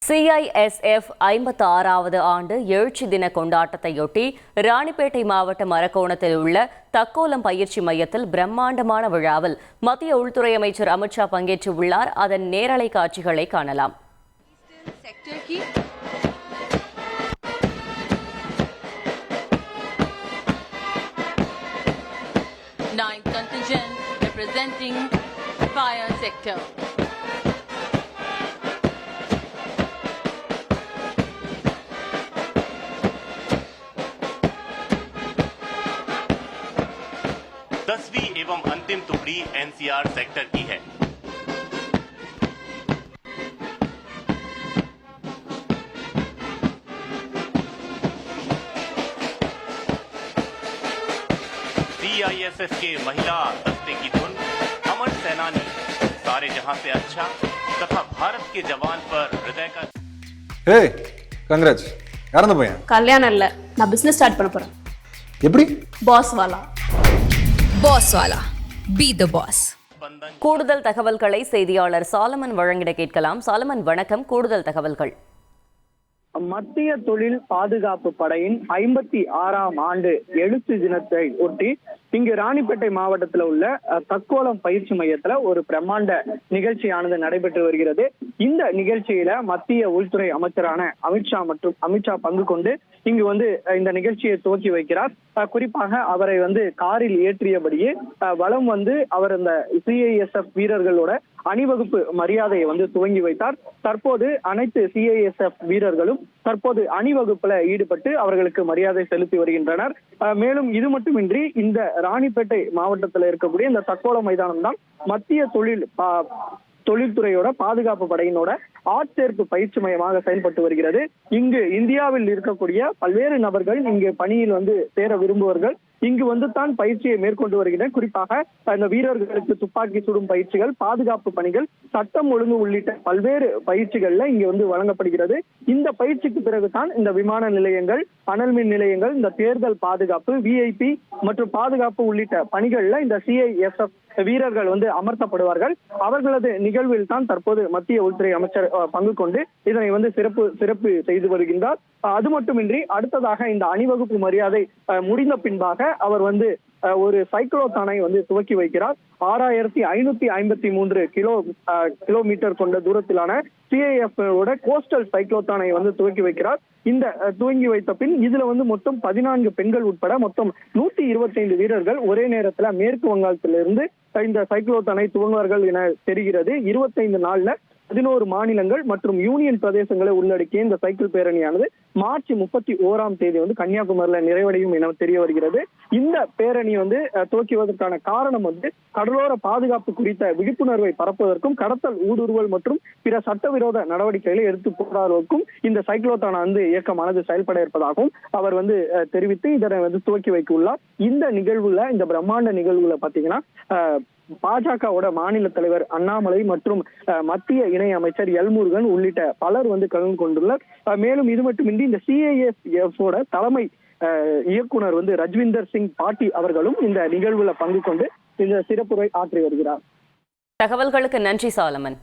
CISF 56வது ஆண்டு எழுச்சி தின கொண்டாட்டத்தையொட்டி ராணிப்பேட்டை மாவட்டம் அரக்கோணத்தில் உள்ள தக்கோலம் பயிற்சி மையத்தில் பிரம்மாண்டமான விழாவில் மத்திய உள்துறை அமைச்சர் அமித்ஷா பங்கேற்றுள்ளார். அதன் நேரலை காட்சிகளை காணலாம். Ninth contingent representing fire sector. दसवीं एवं अंतिम टुकड़ी NCR सेक्टर की है. CISF के महिला दस्ते की धुन अमर सेनानी सारे जहां से अच्छा तथा भारत के जवान पर हृदय का. हे कांग्रेस யாரந்த பையன்? கல்யாணம் இல்ல, நான் பிசினஸ் ஸ்டார்ட் பண்ண போறேன். எப்படி? பாஸ் வாலா. பாஸ் வாலா, பி தி பாஸ். கூடுதல் தகவல்களை செய்தியாளர் சாலமன் வழங்கிட கேட்கலாம். சாலமன் வணக்கம். கூடுதல் தகவல்கள். மத்திய தொழில் பாதுகாப்பு படையின் 56ஆம் ஆண்டு எழுச்சி தினத்தை ஒட்டி இங்கு ராணிப்பேட்டை மாவட்டத்தில் உள்ள தக்கோலம் பயிற்சி மையத்துல ஒரு பிரம்மாண்ட நிகழ்ச்சியானது நடைபெற்று வருகிறது. இந்த நிகழ்ச்சியில மத்திய உள்துறை அமைச்சரான அமித்ஷா பங்கு கொண்டு இங்கு இந்த நிகழ்ச்சியை துவக்கி வைக்கிறார். குறிப்பாக அவரை காரில் ஏற்றியபடியே வலம் அவர் அந்த CISF வீரர்களோட அணிவகுப்பு மரியாதையை துவங்கி வைத்தார். தற்போது அனைத்து CISF வீரர்களும் தற்போது அணிவகுப்புல ஈடுபட்டு அவர்களுக்கு மரியாதை செலுத்தி வருகின்றனர். மேலும் இது மட்டுமின்றி இந்த ராணிப்பேட்டை மாவட்டத்தில் இருக்கக்கூடிய இந்த தக்கோலம் மைதானம் தான் மத்திய தொழில்துறையோட பாதுகாப்பு படையினோட ஆட்சேர்ப்பு பயிற்சி மையமாக செயல்பட்டு வருகிறது. இங்கு இந்தியாவில் இருக்கக்கூடிய பல்வேறு நபர்கள் இங்கு பணியில் சேர விரும்புவர்கள் இங்கு தான் பயிற்சியை மேற்கொண்டு வருகின்றனர். குறிப்பாக இந்த வீரர்களுக்கு துப்பாக்கி சுடும் பயிற்சிகள், பாதுகாப்பு பணிகள், சட்டம் ஒழுங்கு உள்ளிட்ட பல்வேறு பயிற்சிகள்ல இங்கு வழங்கப்படுகிறது. இந்த பயிற்சிக்கு பிறகுதான் இந்த விமான நிலையங்கள், அனல் மின் நிலையங்கள், இந்த தேர்தல் பாதுகாப்பு, VIP மற்றும் பாதுகாப்பு உள்ளிட்ட பணிகள்ல இந்த CISF வீரர்கள் அமர்த்தப்படுவார்கள். அவர்களது நிகழ்வில் தான் தற்போது மத்திய உள்துறை அமைச்சர் பங்கு கொண்டு இதனை சிறப்பு செய்து வருகின்றார். அது மட்டுமின்றி அடுத்ததாக இந்த அணிவகுப்பு மரியாதை முடிந்த பின்பாக அவர் ஒரு சைக்ளோத்தானை துவக்கி வைக்கிறார். 6553 கிலோமீட்டர் கொண்ட தூரத்திலான CISF கோஸ்டல் சைக்ளோத்தானை துவக்கி வைக்கிறார். இந்த துவங்கி வைத்த பின் இதுல மொத்தம் 14 பெண்கள் உட்பட மொத்தம் 125 வீரர்கள் ஒரே நேரத்துல மேற்கு வங்காளத்திலிருந்து இந்த சைக்ளோத்தானை துவங்குவார்கள் என தெரிகிறது. 25 நாள்ல 11 மாநிலங்கள் மற்றும் யூனியன் பிரதேசங்களை உள்ளடக்கிய இந்த சைக்கிள் பேரணியானது மார்ச் 31ஆம் தேதி கன்னியாகுமரியில நிறைவடையும் என தெரிய வருகிறது. இந்த பேரணி துவக்குவதற்கான காரணம் கடலோர பாதுகாப்பு குறித்த விழிப்புணர்வை பரப்புவதற்கும் கடத்தல் ஊடுருவல் மற்றும் பிற சட்டவிரோத நடவடிக்கைகளை எடுத்து போராடுவதற்கும் இந்த சைக்ளோத்தான இயக்கமானது செயல்பட இருப்பதாகவும் அவர் தெரிவித்து இதனை துவக்கி வைக்க உள்ளார். இந்த நிகழ்வுல, இந்த பிரம்மாண்ட நிகழ்வுல பாத்தீங்கன்னா பாஜகவோட மாநில தலைவர் அண்ணாமலை மற்றும் மத்திய இணை அமைச்சர் எல்முருகன் உள்ளிட்ட பலர் கலந்து கொண்டுள்ளார். மேலும் இது மட்டுமின்றி இந்த CISF தலைமை இயக்குனர் ரஜ்விந்தர் சிங் பாட்டி அவர்களும் இந்த நிகழ்வுல பங்கு கொண்டு இந்த சிறப்புரை ஆற்றி வருகிறார். தகவல்களுக்கு நன்றி சாலமன்.